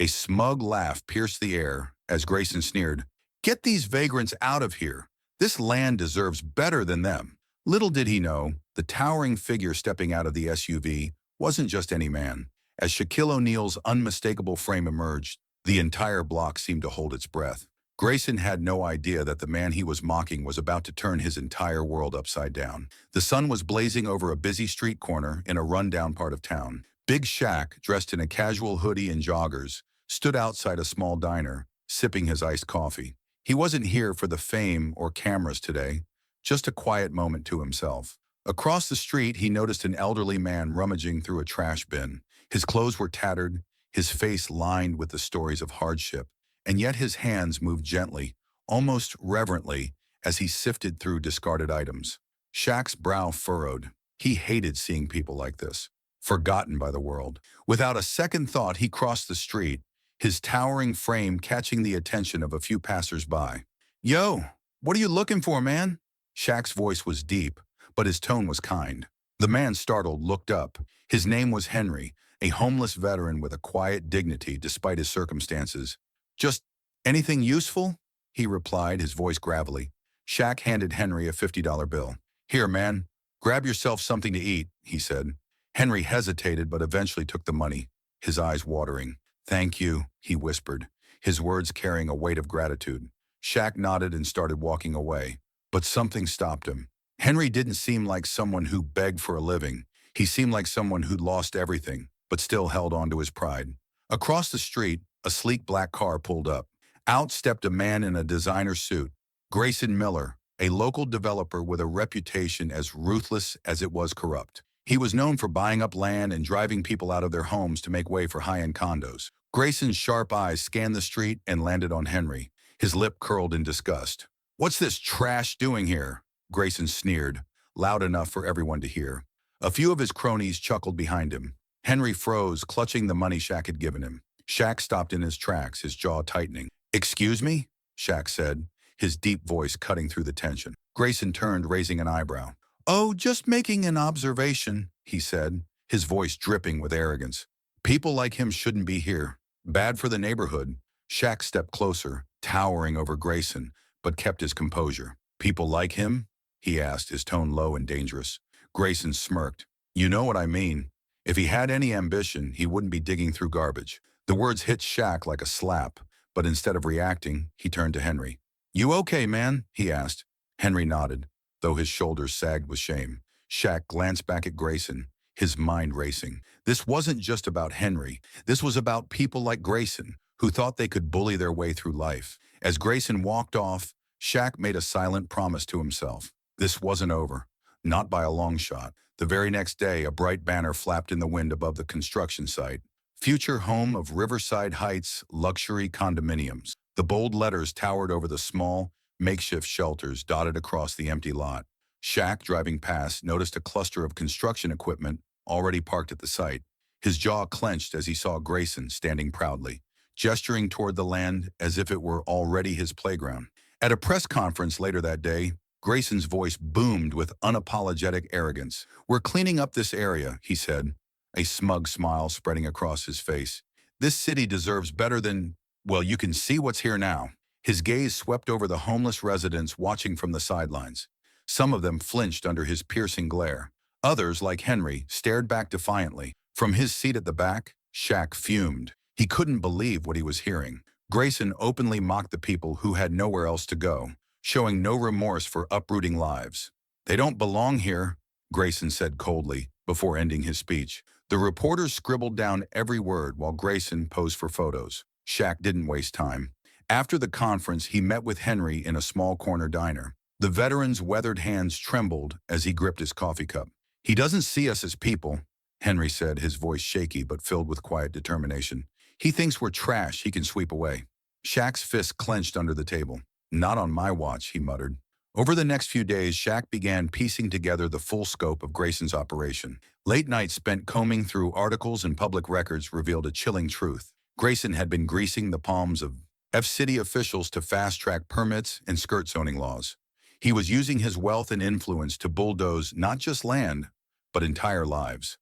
A smug laugh pierced the air as Grayson sneered, "Get these vagrants out of here. This land deserves better than them." Little did he know, the towering figure stepping out of the SUV wasn't just any man. As Shaquille O'Neal's unmistakable frame emerged, the entire block seemed to hold its breath. Grayson had no idea that the man he was mocking was about to turn his entire world upside down. The sun was blazing over a busy street corner in a rundown part of town. Big Shaq, dressed in a casual hoodie and joggers, stood outside a small diner, sipping his iced coffee. He wasn't here for the fame or cameras today, just a quiet moment to himself. Across the street, he noticed an elderly man rummaging through a trash bin. His clothes were tattered, his face lined with the stories of hardship, and yet his hands moved gently, almost reverently, as he sifted through discarded items. Shaq's brow furrowed. He hated seeing people like this, forgotten by the world. Without a second thought, he crossed the street, his towering frame catching the attention of a few passers-by. "Yo, what are you looking for, man?" Shaq's voice was deep, but his tone was kind. The man, startled, looked up. His name was Henry, a homeless veteran with a quiet dignity despite his circumstances. "Just anything useful?" he replied, his voice gravelly. Shaq handed Henry a $50 bill. "Here, man, grab yourself something to eat," he said. Henry hesitated but eventually took the money, his eyes watering. "Thank you," he whispered, his words carrying a weight of gratitude. Shaq nodded and started walking away, but something stopped him. Henry didn't seem like someone who begged for a living. He seemed like someone who'd lost everything, but still held on to his pride. Across the street, a sleek black car pulled up. Out stepped a man in a designer suit, Grayson Miller, a local developer with a reputation as ruthless as it was corrupt. He was known for buying up land and driving people out of their homes to make way for high-end condos. Grayson's sharp eyes scanned the street and landed on Henry. His lip curled in disgust. "What's this trash doing here?" Grayson sneered, loud enough for everyone to hear. A few of his cronies chuckled behind him. Henry froze, clutching the money Shaq had given him. Shaq stopped in his tracks, his jaw tightening. "Excuse me?" Shaq said, his deep voice cutting through the tension. Grayson turned, raising an eyebrow. "Oh, just making an observation," he said, his voice dripping with arrogance. "People like him shouldn't be here. Bad for the neighborhood." Shaq stepped closer, towering over Grayson, but kept his composure. "People like him?" he asked, his tone low and dangerous. Grayson smirked. "You know what I mean. If he had any ambition, he wouldn't be digging through garbage." The words hit Shaq like a slap, but instead of reacting, he turned to Henry. "You okay, man?" he asked. Henry nodded, though his shoulders sagged with shame. Shaq glanced back at Grayson, his mind racing. This wasn't just about Henry. This was about people like Grayson, who thought they could bully their way through life. As Grayson walked off, Shaq made a silent promise to himself. This wasn't over. Not by a long shot. The very next day, a bright banner flapped in the wind above the construction site. "Future home of Riverside Heights luxury condominiums." The bold letters towered over the small, makeshift shelters dotted across the empty lot. Shaq, driving past, noticed a cluster of construction equipment already parked at the site. His jaw clenched as he saw Grayson standing proudly, gesturing toward the land as if it were already his playground. At a press conference later that day, Grayson's voice boomed with unapologetic arrogance. "We're cleaning up this area," he said, a smug smile spreading across his face. "This city deserves better than, well, you can see what's here now." His gaze swept over the homeless residents watching from the sidelines. Some of them flinched under his piercing glare. Others, like Henry, stared back defiantly. From his seat at the back, Shaq fumed. He couldn't believe what he was hearing. Grayson openly mocked the people who had nowhere else to go, showing no remorse for uprooting lives. "They don't belong here," Grayson said coldly, before ending his speech. The reporters scribbled down every word while Grayson posed for photos. Shaq didn't waste time. After the conference, he met with Henry in a small corner diner. The veteran's weathered hands trembled as he gripped his coffee cup. "He doesn't see us as people," Henry said, his voice shaky but filled with quiet determination. "He thinks we're trash he can sweep away." Shaq's fist clenched under the table. "Not on my watch," he muttered. Over the next few days, Shaq began piecing together the full scope of Grayson's operation. Late nights spent combing through articles and public records revealed a chilling truth. Grayson had been greasing the palms of city officials to fast-track permits and skirt zoning laws. He was using his wealth and influence to bulldoze not just land, but entire lives.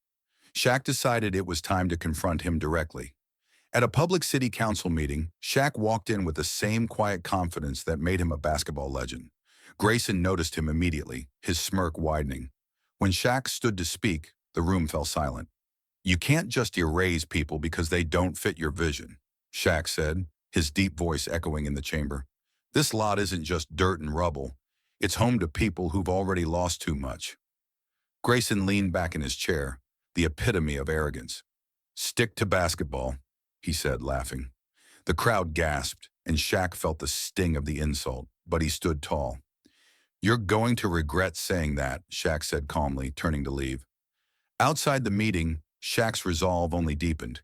Shaq decided it was time to confront him directly. At a public city council meeting, Shaq walked in with the same quiet confidence that made him a basketball legend. Grayson noticed him immediately, his smirk widening. When Shaq stood to speak, the room fell silent. "You can't just erase people because they don't fit your vision," Shaq said, his deep voice echoing in the chamber. "This lot isn't just dirt and rubble. It's home to people who've already lost too much." Grayson leaned back in his chair, the epitome of arrogance. "Stick to basketball," he said, laughing. The crowd gasped, and Shaq felt the sting of the insult, but he stood tall. "You're going to regret saying that," Shaq said calmly, turning to leave. Outside the meeting, Shaq's resolve only deepened.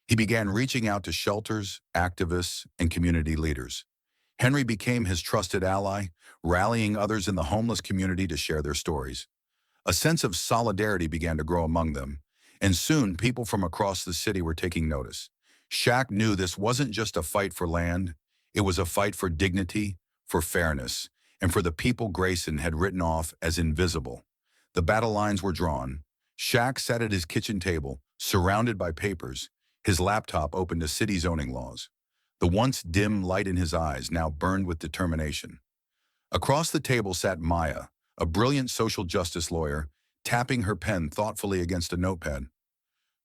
He began reaching out to shelters, activists, and community leaders. Henry became his trusted ally, rallying others in the homeless community to share their stories. A sense of solidarity began to grow among them, and soon people from across the city were taking notice. Shaq knew this wasn't just a fight for land, it was a fight for dignity, for fairness, and for the people Grayson had written off as invisible. The battle lines were drawn. Shaq sat at his kitchen table, surrounded by papers, his laptop open to city zoning laws. The once dim light in his eyes now burned with determination. Across the table sat Maya, a brilliant social justice lawyer, tapping her pen thoughtfully against a notepad.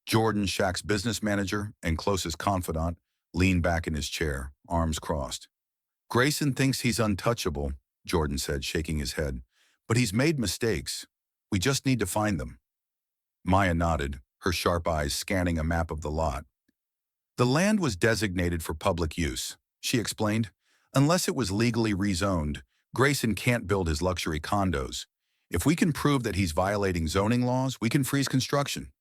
Jordan, Shaq's business manager and closest confidant, leaned back in his chair, arms crossed. "Grayson thinks he's untouchable," Jordan said, shaking his head. "But he's made mistakes. We just need to find them." Maya nodded, her sharp eyes scanning a map of the lot. "The land was designated for public use," she explained. "Unless it was legally rezoned, Grayson can't build his luxury condos. If we can prove that he's violating zoning laws, we can freeze construction."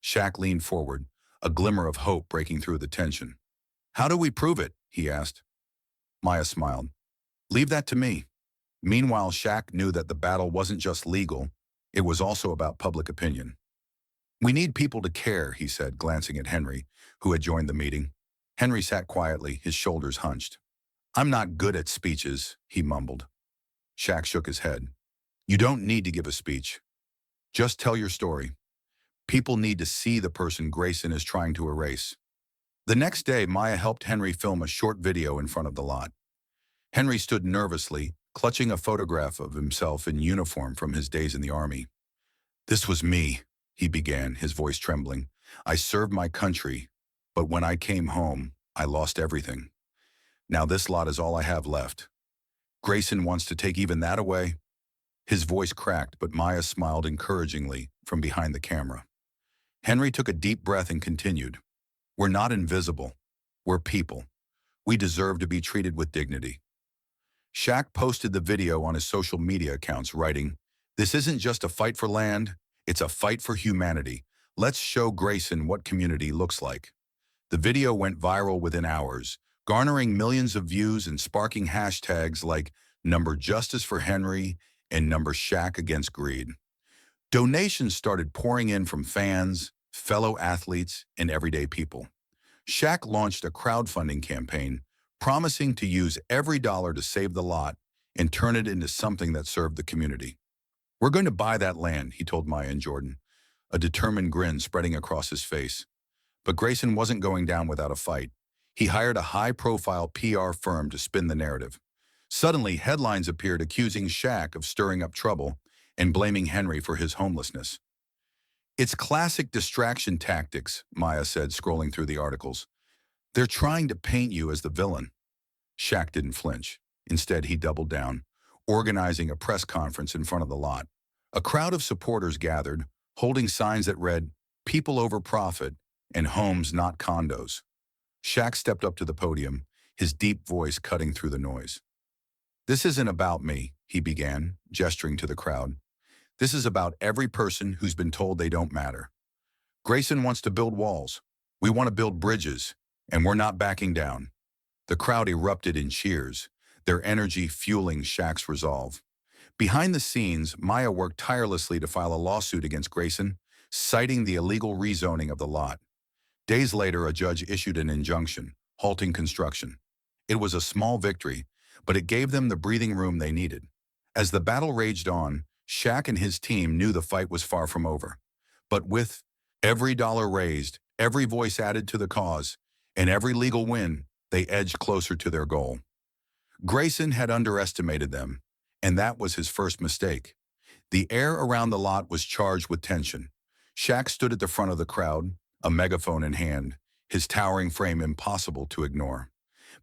Shaq leaned forward, a glimmer of hope breaking through the tension. "How do we prove it?" he asked. Maya smiled. "Leave that to me." Meanwhile, Shaq knew that the battle wasn't just legal, it was also about public opinion. "We need people to care," he said, glancing at Henry, who had joined the meeting. Henry sat quietly, his shoulders hunched. "I'm not good at speeches," he mumbled. Shaq shook his head. "You don't need to give a speech. Just tell your story. People need to see the person Grayson is trying to erase." The next day, Maya helped Henry film a short video in front of the lot. Henry stood nervously, clutching a photograph of himself in uniform from his days in the army. "This was me," he began, his voice trembling. "I served my country, but when I came home, I lost everything. Now this lot is all I have left. Grayson wants to take even that away." His voice cracked, but Maya smiled encouragingly from behind the camera. Henry took a deep breath and continued. "We're not invisible. We're people. We deserve to be treated with dignity." Shaq posted the video on his social media accounts, writing, "This isn't just a fight for land, it's a fight for humanity. Let's show Grayson what community looks like." The video went viral within hours, garnering millions of views and sparking hashtags like #Justice for Henry and #Shaq against greed. Donations started pouring in from fans, fellow athletes, and everyday people. Shaq launched a crowdfunding campaign, promising to use every dollar to save the lot and turn it into something that served the community. "We're going to buy that land," he told Maya and Jordan, a determined grin spreading across his face. But Grayson wasn't going down without a fight. He hired a high-profile PR firm to spin the narrative. Suddenly, headlines appeared accusing Shaq of stirring up trouble and blaming Henry for his homelessness. "It's classic distraction tactics," Maya said, scrolling through the articles. "They're trying to paint you as the villain." Shaq didn't flinch. Instead, he doubled down, organizing a press conference in front of the lot. A crowd of supporters gathered, holding signs that read, "People over profit," and "Homes, not condos." Shaq stepped up to the podium, his deep voice cutting through the noise. "This isn't about me," he began, gesturing to the crowd. "This is about every person who's been told they don't matter. Grayson wants to build walls. We want to build bridges, and we're not backing down." The crowd erupted in cheers, their energy fueling Shaq's resolve. Behind the scenes, Maya worked tirelessly to file a lawsuit against Grayson, citing the illegal rezoning of the lot. Days later, a judge issued an injunction, halting construction. It was a small victory, but it gave them the breathing room they needed. As the battle raged on, Shaq and his team knew the fight was far from over. But with every dollar raised, every voice added to the cause, and every legal win, they edged closer to their goal. Grayson had underestimated them, and that was his first mistake. The air around the lot was charged with tension. Shaq stood at the front of the crowd, a megaphone in hand, his towering frame impossible to ignore.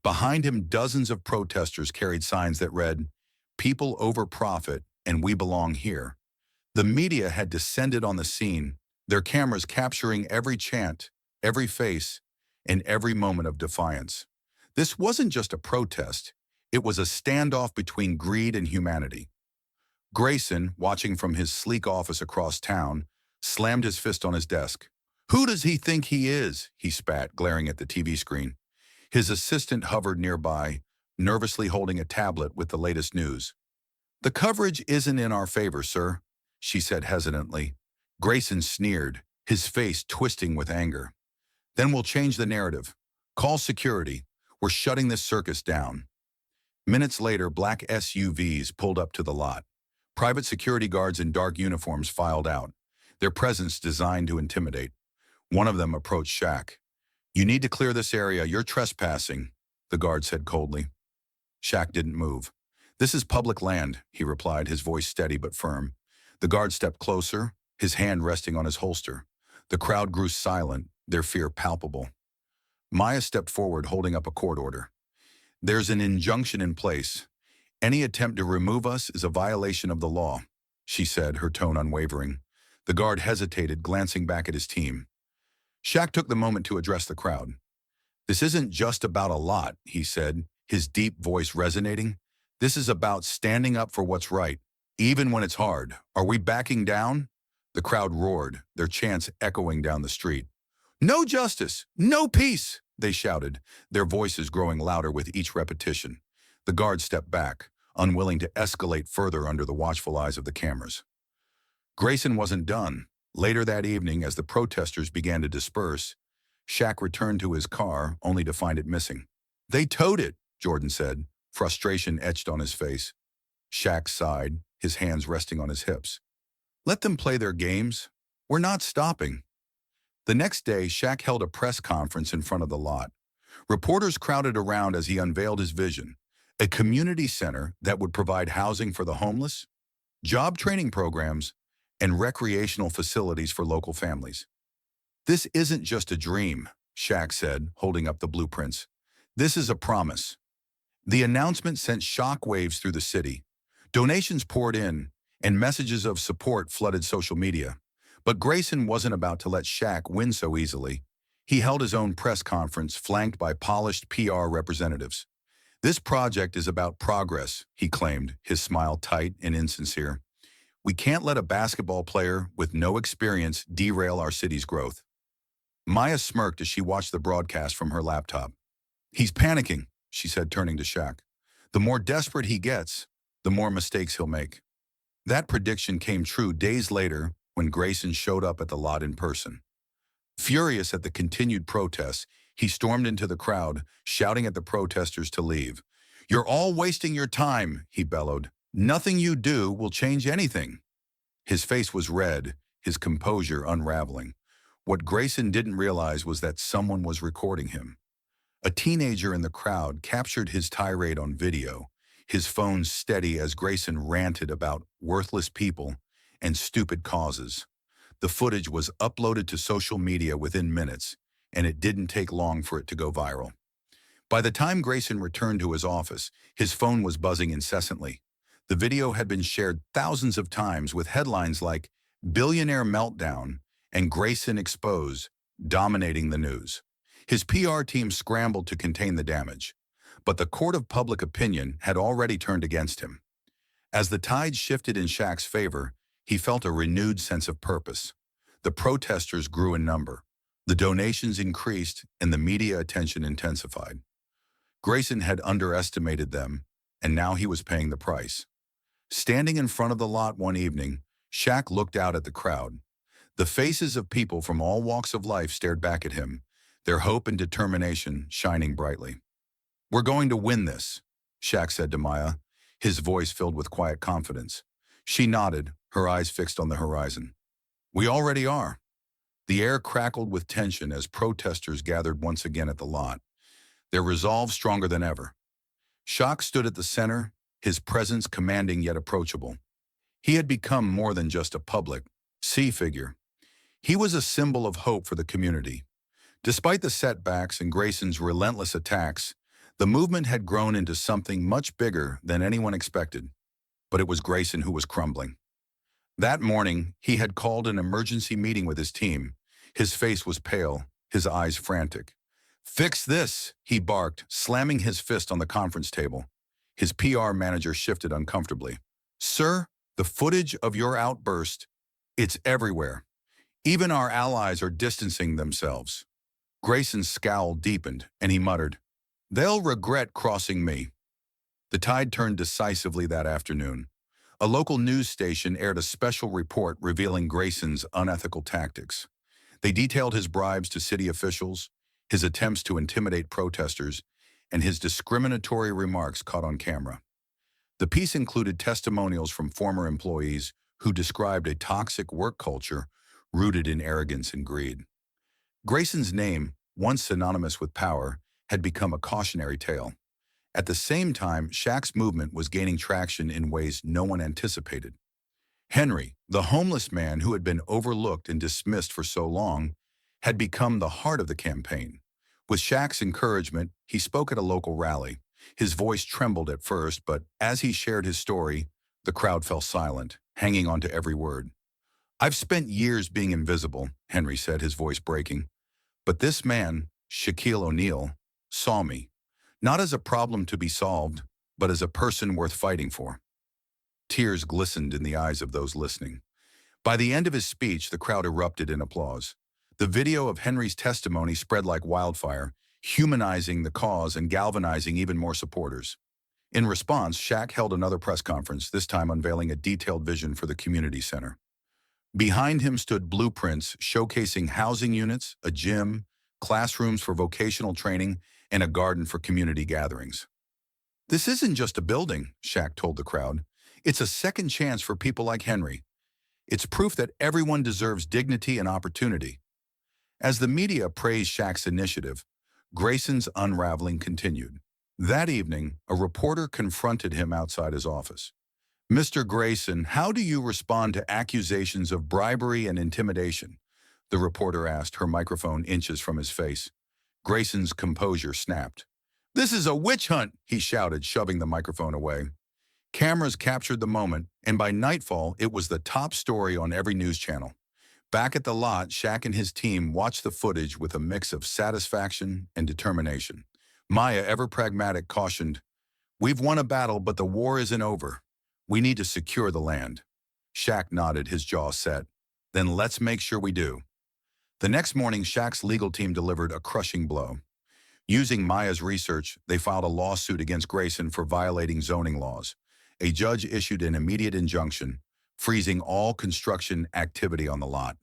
Behind him, dozens of protesters carried signs that read, "People over profit, and we belong here." The media had descended on the scene, their cameras capturing every chant, every face, and every moment of defiance. This wasn't just a protest, it was a standoff between greed and humanity. Grayson, watching from his sleek office across town, slammed his fist on his desk. "Who does he think he is?" he spat, glaring at the TV screen. His assistant hovered nearby, nervously holding a tablet with the latest news. "The coverage isn't in our favor, sir," she said hesitantly. Grayson sneered, his face twisting with anger. "Then we'll change the narrative. Call security. We're shutting this circus down." Minutes later, black SUVs pulled up to the lot. Private security guards in dark uniforms filed out, their presence designed to intimidate. One of them approached Shaq. "You need to clear this area. You're trespassing," the guard said coldly. Shaq didn't move. "This is public land," he replied, his voice steady but firm. The guard stepped closer, his hand resting on his holster. The crowd grew silent, their fear palpable. Maya stepped forward, holding up a court order. "There's an injunction in place. Any attempt to remove us is a violation of the law," she said, her tone unwavering. The guard hesitated, glancing back at his team. Shaq took the moment to address the crowd. "This isn't just about a lot," he said, his deep voice resonating. "This is about standing up for what's right, even when it's hard. Are we backing down?" The crowd roared, their chants echoing down the street. "No justice! No peace!" they shouted, their voices growing louder with each repetition. The guard stepped back, unwilling to escalate further under the watchful eyes of the cameras. Grayson wasn't done. Later that evening, as the protesters began to disperse, Shaq returned to his car, only to find it missing. "They towed it," Jordan said, frustration etched on his face. Shaq sighed, his hands resting on his hips. "Let them play their games. We're not stopping." The next day, Shaq held a press conference in front of the lot. Reporters crowded around as he unveiled his vision, a community center that would provide housing for the homeless, job training programs, and recreational facilities for local families. "This isn't just a dream," Shaq said, holding up the blueprints. "This is a promise." The announcement sent shockwaves through the city. Donations poured in, and messages of support flooded social media. But Grayson wasn't about to let Shaq win so easily. He held his own press conference, flanked by polished PR representatives. "This project is about progress," he claimed, his smile tight and insincere. "We can't let a basketball player with no experience derail our city's growth." Maya smirked as she watched the broadcast from her laptop. "He's panicking," she said, turning to Shaq. "The more desperate he gets, the more mistakes he'll make." That prediction came true days later when Grayson showed up at the lot in person. Furious at the continued protests, he stormed into the crowd, shouting at the protesters to leave. "You're all wasting your time," he bellowed. "Nothing you do will change anything." His face was red, his composure unraveling. What Grayson didn't realize was that someone was recording him. A teenager in the crowd captured his tirade on video, his phone steady as Grayson ranted about worthless people and stupid causes. The footage was uploaded to social media within minutes, and it didn't take long for it to go viral. By the time Grayson returned to his office, his phone was buzzing incessantly. The video had been shared thousands of times with headlines like "Billionaire Meltdown" and "Grayson Exposed," dominating the news. His PR team scrambled to contain the damage, but the court of public opinion had already turned against him. As the tide shifted in Shaq's favor, he felt a renewed sense of purpose. The protesters grew in number, the donations increased, and the media attention intensified. Grayson had underestimated them, and now he was paying the price. Standing in front of the lot one evening, Shaq looked out at the crowd. The faces of people from all walks of life stared back at him, their hope and determination shining brightly. "We're going to win this," Shaq said to Maya, his voice filled with quiet confidence. She nodded, her eyes fixed on the horizon. "We already are." The air crackled with tension as protesters gathered once again at the lot, their resolve stronger than ever. Shaq stood at the center, his presence commanding yet approachable. He had become more than just a public see figure. He was a symbol of hope for the community. Despite the setbacks and Grayson's relentless attacks, the movement had grown into something much bigger than anyone expected. But it was Grayson who was crumbling. That morning, he had called an emergency meeting with his team. His face was pale, his eyes frantic. "Fix this," he barked, slamming his fist on the conference table. His PR manager shifted uncomfortably. "Sir, the footage of your outburst, it's everywhere. Even our allies are distancing themselves." Grayson's scowl deepened, and he muttered, "They'll regret crossing me." The tide turned decisively that afternoon. A local news station aired a special report revealing Grayson's unethical tactics. They detailed his bribes to city officials, his attempts to intimidate protesters, and his discriminatory remarks caught on camera. The piece included testimonials from former employees who described a toxic work culture rooted in arrogance and greed. Grayson's name, once synonymous with power, had become a cautionary tale. At the same time, Shaq's movement was gaining traction in ways no one anticipated. Henry, the homeless man who had been overlooked and dismissed for so long, had become the heart of the campaign. With Shaq's encouragement, he spoke at a local rally. His voice trembled at first, but as he shared his story, the crowd fell silent, hanging on to every word. "I've spent years being invisible," Henry said, his voice breaking. "But this man, Shaquille O'Neal, saw me. Not as a problem to be solved, but as a person worth fighting for." Tears glistened in the eyes of those listening. By the end of his speech, the crowd erupted in applause. The video of Henry's testimony spread like wildfire, humanizing the cause and galvanizing even more supporters. In response, Shaq held another press conference, this time unveiling a detailed vision for the community center. Behind him stood blueprints showcasing housing units, a gym, classrooms for vocational training, and a garden for community gatherings. "This isn't just a building," Shaq told the crowd. "It's a second chance for people like Henry. It's proof that everyone deserves dignity and opportunity." As the media praised Shaq's initiative, Grayson's unraveling continued. That evening, a reporter confronted him outside his office. "Mr. Grayson, how do you respond to accusations of bribery and intimidation?" the reporter asked, her microphone inches from his face. Grayson's composure snapped. "This is a witch hunt," he shouted, shoving the microphone away. Cameras captured the moment, and by nightfall, it was the top story on every news channel. Back at the lot, Shaq and his team watched the footage with a mix of satisfaction and determination. Maya, ever pragmatic, cautioned, "We've won a battle, but the war isn't over. We need to secure the land." Shaq nodded, his jaw set. "Then let's make sure we do." The next morning, Shaq's legal team delivered a crushing blow. Using Maya's research, they filed a lawsuit against Grayson for violating zoning laws. A judge issued an immediate injunction, freezing all construction activity on the lot.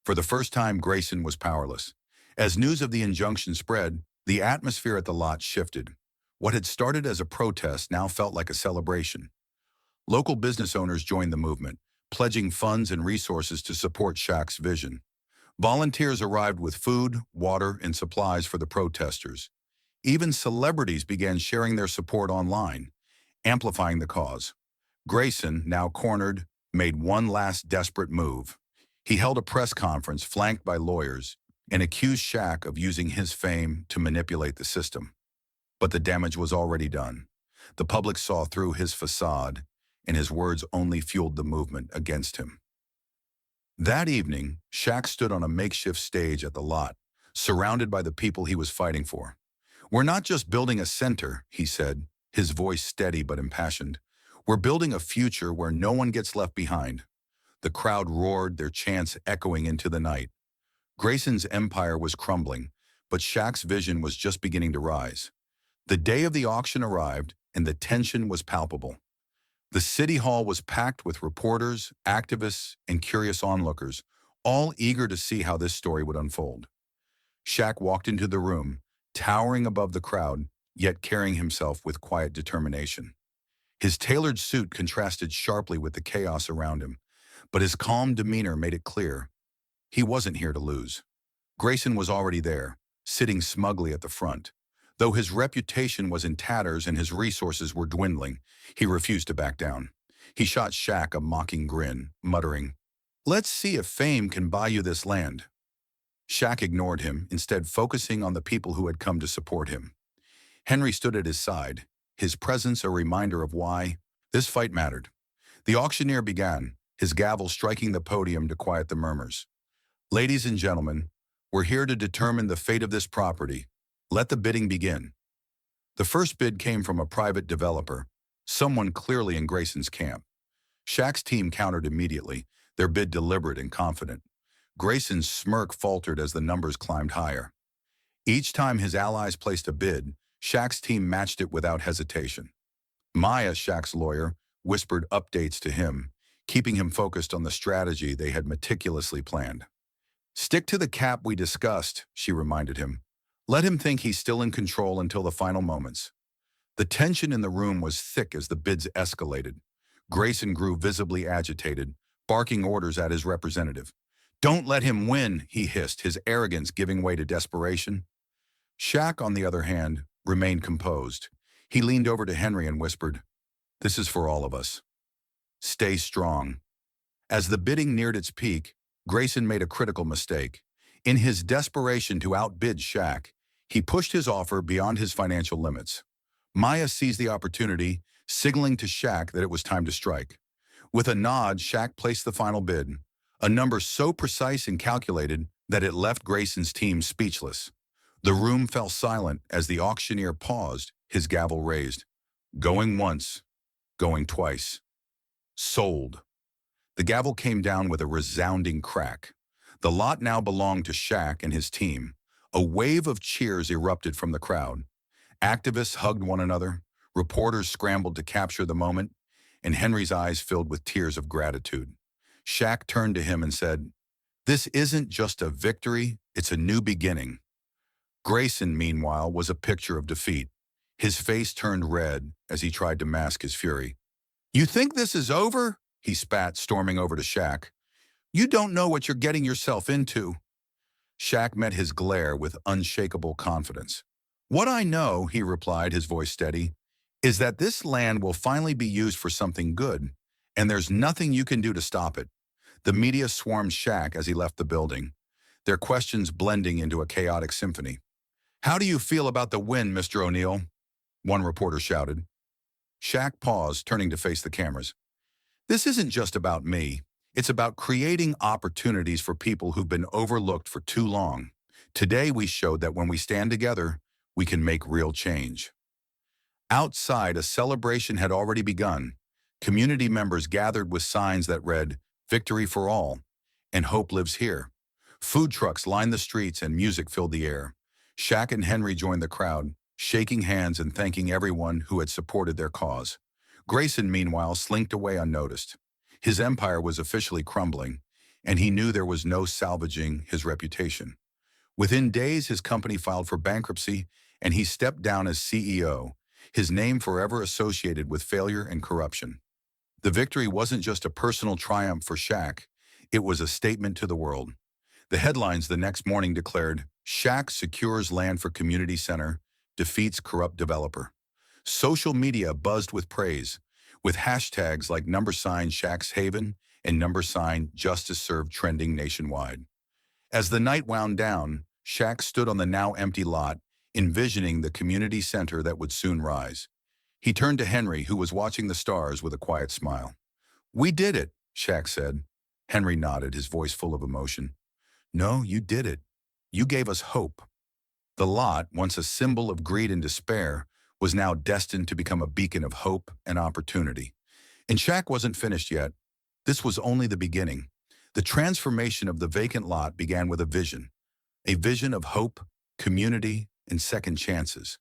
For the first time, Grayson was powerless. As news of the injunction spread, the atmosphere at the lot shifted. What had started as a protest now felt like a celebration. Local business owners joined the movement, pledging funds and resources to support Shaq's vision. Volunteers arrived with food, water, and supplies for the protesters. Even celebrities began sharing their support online, amplifying the cause. Grayson, now cornered, made one last desperate move. He held a press conference flanked by lawyers and accused Shaq of using his fame to manipulate the system. But the damage was already done. The public saw through his facade, and his words only fueled the movement against him. That evening, Shaq stood on a makeshift stage at the lot, surrounded by the people he was fighting for. "We're not just building a center," he said, his voice steady but impassioned. "We're building a future where no one gets left behind." The crowd roared, their chants echoing into the night. Grayson's empire was crumbling, but Shaq's vision was just beginning to rise. The day of the auction arrived, and the tension was palpable. The city hall was packed with reporters, activists, and curious onlookers, all eager to see how this story would unfold. Shaq walked into the room, towering above the crowd, yet carrying himself with quiet determination. His tailored suit contrasted sharply with the chaos around him, but his calm demeanor made it clear. He wasn't here to lose. Grayson was already there, sitting smugly at the front. Though his reputation was in tatters and his resources were dwindling, he refused to back down. He shot Shaq a mocking grin, muttering, "Let's see if fame can buy you this land." Shaq ignored him, instead focusing on the people who had come to support him. Henry stood at his side, his presence a reminder of why this fight mattered. The auctioneer began, his gavel striking the podium to quiet the murmurs. "Ladies and gentlemen, we're here to determine the fate of this property. Let the bidding begin." The first bid came from a private developer, someone clearly in Grayson's camp. Shaq's team countered immediately, their bid deliberate and confident. Grayson's smirk faltered as the numbers climbed higher. Each time his allies placed a bid, Shaq's team matched it without hesitation. Maya, Shaq's lawyer, whispered updates to him, keeping him focused on the strategy they had meticulously planned. "Stick to the cap we discussed," she reminded him. "Let him think he's still in control until the final moments." The tension in the room was thick as the bids escalated. Grayson grew visibly agitated, barking orders at his representative. "Don't let him win," he hissed, his arrogance giving way to desperation. Shaq, on the other hand, remained composed. He leaned over to Henry and whispered, "This is for all of us. Stay strong." As the bidding neared its peak, Grayson made a critical mistake. In his desperation to outbid Shaq, he pushed his offer beyond his financial limits. Maya seized the opportunity, signaling to Shaq that it was time to strike. With a nod, Shaq placed the final bid, a number so precise and calculated that it left Grayson's team speechless. The room fell silent as the auctioneer paused, his gavel raised. Going once, going twice. Sold. The gavel came down with a resounding crack. The lot now belonged to Shaq and his team. A wave of cheers erupted from the crowd. Activists hugged one another, reporters scrambled to capture the moment, and Henry's eyes filled with tears of gratitude. Shaq turned to him and said, "This isn't just a victory, it's a new beginning." Grayson, meanwhile, was a picture of defeat. His face turned red as he tried to mask his fury. "You think this is over?" he spat, storming over to Shaq. "You don't know what you're getting yourself into." Shaq met his glare with unshakable confidence. "What I know," he replied, his voice steady, "is that this land will finally be used for something good, and there's nothing you can do to stop it." The media swarmed Shaq as he left the building, their questions blending into a chaotic symphony. "How do you feel about the win, Mr. O'Neal?" one reporter shouted. Shaq paused, turning to face the cameras. "This isn't just about me. It's about creating opportunities for people who've been overlooked for too long. Today we showed that when we stand together, we can make real change." Outside, a celebration had already begun. Community members gathered with signs that read, "Victory for all," and "Hope lives here." Food trucks lined the streets and music filled the air. Shaq and Henry joined the crowd, shaking hands and thanking everyone who had supported their cause. Grayson, meanwhile, slinked away unnoticed. His empire was officially crumbling, and he knew there was no salvaging his reputation. Within days, his company filed for bankruptcy, and he stepped down as CEO, his name forever associated with failure and corruption. The victory wasn't just a personal triumph for Shaq, it was a statement to the world. The headlines the next morning declared, "Shaq secures land for community center, defeats corrupt developer." Social media buzzed with praise, with hashtags like #Shaq's Haven and #Justice Served trending nationwide. As the night wound down, Shaq stood on the now empty lot, envisioning the community center that would soon rise. He turned to Henry, who was watching the stars with a quiet smile. "We did it," Shaq said. Henry nodded, his voice full of emotion. "No, you did it. You gave us hope." The lot, once a symbol of greed and despair, was now destined to become a beacon of hope and opportunity. And Shaq wasn't finished yet. This was only the beginning. The transformation of the vacant lot began with a vision of hope, community, and second chances.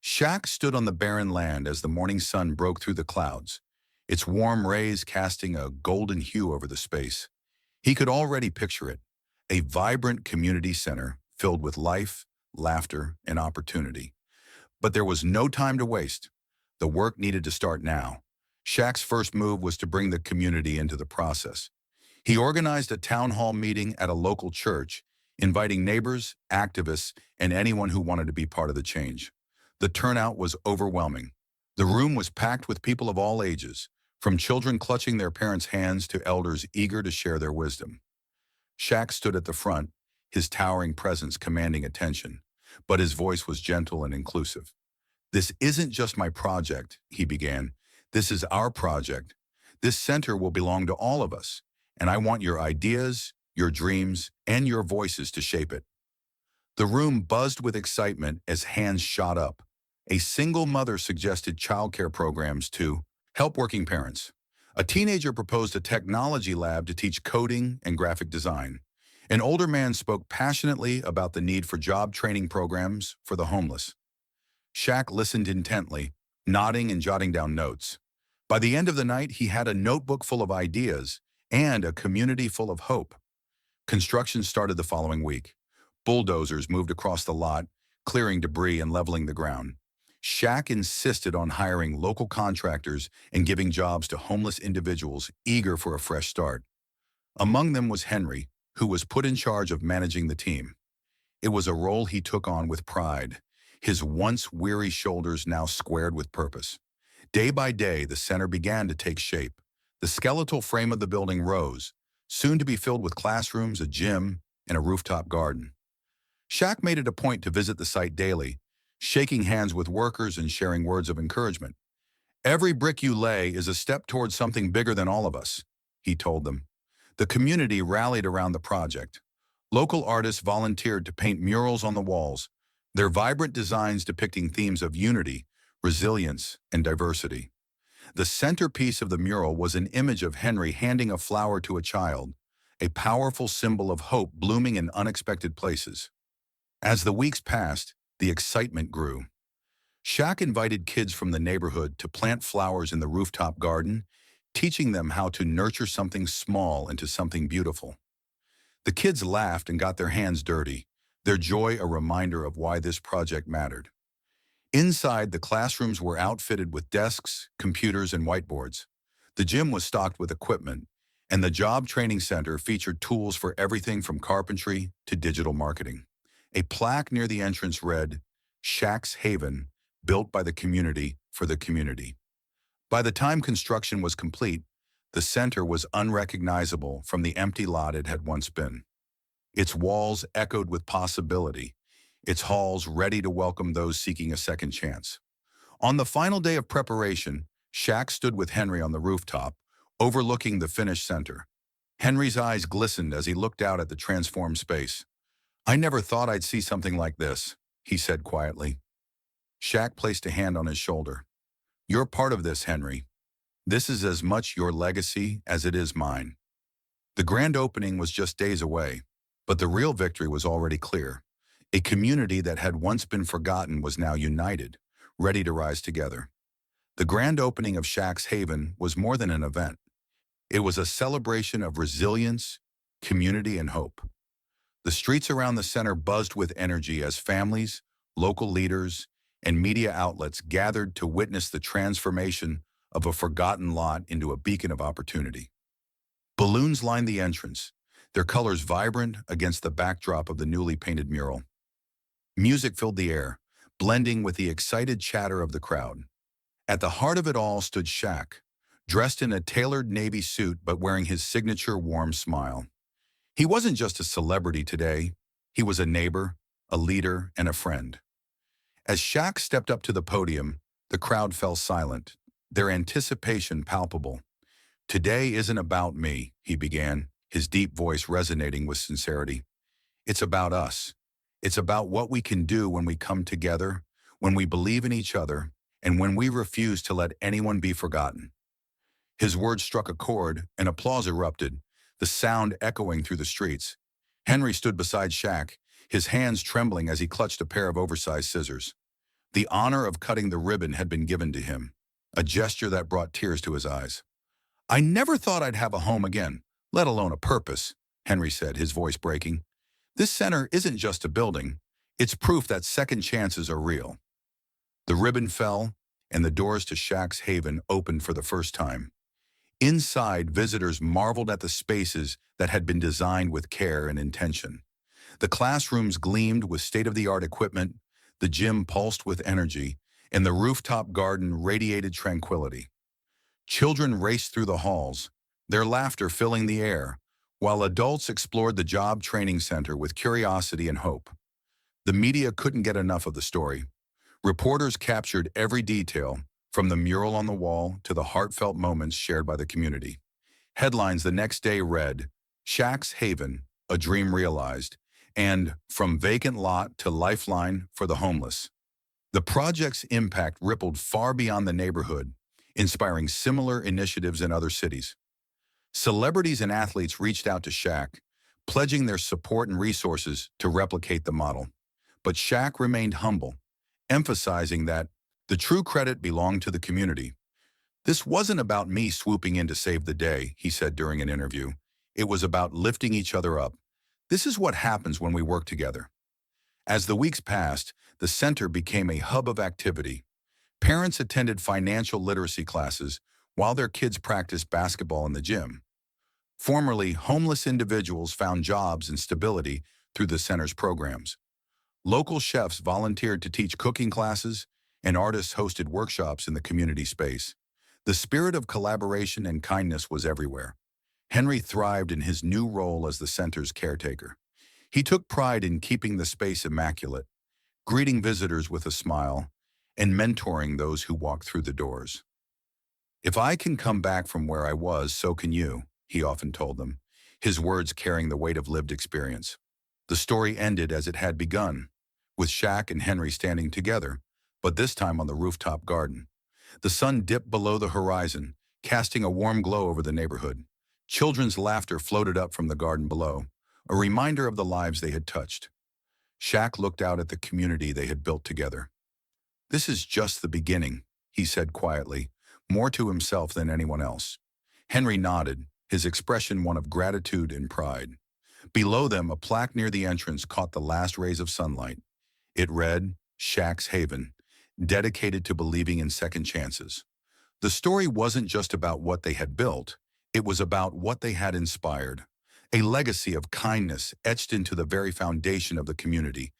Shaq stood on the barren land as the morning sun broke through the clouds, its warm rays casting a golden hue over the space. He could already picture it, a vibrant community center filled with life, laughter, and opportunity. But there was no time to waste. The work needed to start now. Shaq's first move was to bring the community into the process. He organized a town hall meeting at a local church, inviting neighbors, activists, and anyone who wanted to be part of the change. The turnout was overwhelming. The room was packed with people of all ages, from children clutching their parents' hands to elders eager to share their wisdom. Shaq stood at the front, his towering presence commanding attention, but his voice was gentle and inclusive. "This isn't just my project," he began. "This is our project. This center will belong to all of us, and I want your ideas, your dreams, and your voices to shape it." The room buzzed with excitement as hands shot up. A single mother suggested childcare programs to help working parents. A teenager proposed a technology lab to teach coding and graphic design. An older man spoke passionately about the need for job training programs for the homeless. Shaq listened intently, nodding and jotting down notes. By the end of the night, he had a notebook full of ideas and a community full of hope. Construction started the following week. Bulldozers moved across the lot, clearing debris and leveling the ground. Shaq insisted on hiring local contractors and giving jobs to homeless individuals eager for a fresh start. Among them was Henry, who was put in charge of managing the team. It was a role he took on with pride, his once weary shoulders now squared with purpose. Day by day, the center began to take shape. The skeletal frame of the building rose, soon to be filled with classrooms, a gym, and a rooftop garden. Shaq made it a point to visit the site daily, shaking hands with workers and sharing words of encouragement. "Every brick you lay is a step towards something bigger than all of us," he told them. The community rallied around the project. Local artists volunteered to paint murals on the walls, their vibrant designs depicting themes of unity, resilience, and diversity. The centerpiece of the mural was an image of Henry handing a flower to a child, a powerful symbol of hope blooming in unexpected places. As the weeks passed, the excitement grew. Shaq invited kids from the neighborhood to plant flowers in the rooftop garden, teaching them how to nurture something small into something beautiful. The kids laughed and got their hands dirty, their joy a reminder of why this project mattered. Inside, the classrooms were outfitted with desks, computers, and whiteboards. The gym was stocked with equipment, and the job training center featured tools for everything from carpentry to digital marketing. A plaque near the entrance read, "Shaq's Haven, built by the community for the community." By the time construction was complete, the center was unrecognizable from the empty lot it had once been. Its walls echoed with possibility, its halls ready to welcome those seeking a second chance. On the final day of preparation, Shaq stood with Henry on the rooftop, overlooking the finished center. Henry's eyes glistened as he looked out at the transformed space. "I never thought I'd see something like this," he said quietly. Shaq placed a hand on his shoulder. "You're part of this, Henry. This is as much your legacy as it is mine." The grand opening was just days away, but the real victory was already clear. A community that had once been forgotten was now united, ready to rise together. The grand opening of Shaq's Haven was more than an event. It was a celebration of resilience, community, and hope. The streets around the center buzzed with energy as families, local leaders, and media outlets gathered to witness the transformation of a forgotten lot into a beacon of opportunity. Balloons lined the entrance, their colors vibrant against the backdrop of the newly painted mural. Music filled the air, blending with the excited chatter of the crowd. At the heart of it all stood Shaq, dressed in a tailored navy suit but wearing his signature warm smile. He wasn't just a celebrity today, he was a neighbor, a leader, and a friend. As Shaq stepped up to the podium, the crowd fell silent, their anticipation palpable. "Today isn't about me," he began, his deep voice resonating with sincerity. "It's about us. It's about what we can do when we come together, when we believe in each other, and when we refuse to let anyone be forgotten." His words struck a chord, and applause erupted, the sound echoing through the streets. Henry stood beside Shaq, his hands trembling as he clutched a pair of oversized scissors. The honor of cutting the ribbon had been given to him, a gesture that brought tears to his eyes. "I never thought I'd have a home again, let alone a purpose," Henry said, his voice breaking. "This center isn't just a building, it's proof that second chances are real." The ribbon fell, and the doors to Shaq's Haven opened for the first time. Inside, visitors marveled at the spaces that had been designed with care and intention. The classrooms gleamed with state-of-the-art equipment, the gym pulsed with energy, and the rooftop garden radiated tranquility. Children raced through the halls, their laughter filling the air, while adults explored the job training center with curiosity and hope. The media couldn't get enough of the story. Reporters captured every detail, from the mural on the wall to the heartfelt moments shared by the community. Headlines the next day read, "Shaq's Haven, a dream realized," and "From vacant lot to lifeline for the homeless." The project's impact rippled far beyond the neighborhood, inspiring similar initiatives in other cities. Celebrities and athletes reached out to Shaq, pledging their support and resources to replicate the model. But Shaq remained humble, emphasizing that the true credit belonged to the community. "This wasn't about me swooping in to save the day," he said during an interview. "It was about lifting each other up. This is what happens when we work together." As the weeks passed, the center became a hub of activity. Parents attended financial literacy classes while their kids practiced basketball in the gym. Formerly homeless individuals found jobs and stability through the center's programs. Local chefs volunteered to teach cooking classes, and artists hosted workshops in the community space. The spirit of collaboration and kindness was everywhere. Henry thrived in his new role as the center's caretaker. He took pride in keeping the space immaculate, greeting visitors with a smile, and mentoring those who walked through the doors. "If I can come back from where I was, so can you," he often told them, his words carrying the weight of lived experience. The story ended as it had begun, with Shaq and Henry standing together, but this time on the rooftop garden. The sun dipped below the horizon, casting a warm glow over the neighborhood. Children's laughter floated up from the garden below, a reminder of the lives they had touched. Shaq looked out at the community they had built together. "This is just the beginning," he said quietly, more to himself than anyone else. Henry nodded, his expression one of gratitude and pride. Below them, a plaque near the entrance caught the last rays of sunlight. It read, "Shaq's Haven, dedicated to believing in second chances." The story wasn't just about what they had built, it was about what they had inspired. A legacy of kindness etched into the very foundation of the community,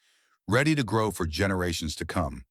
ready to grow for generations to come.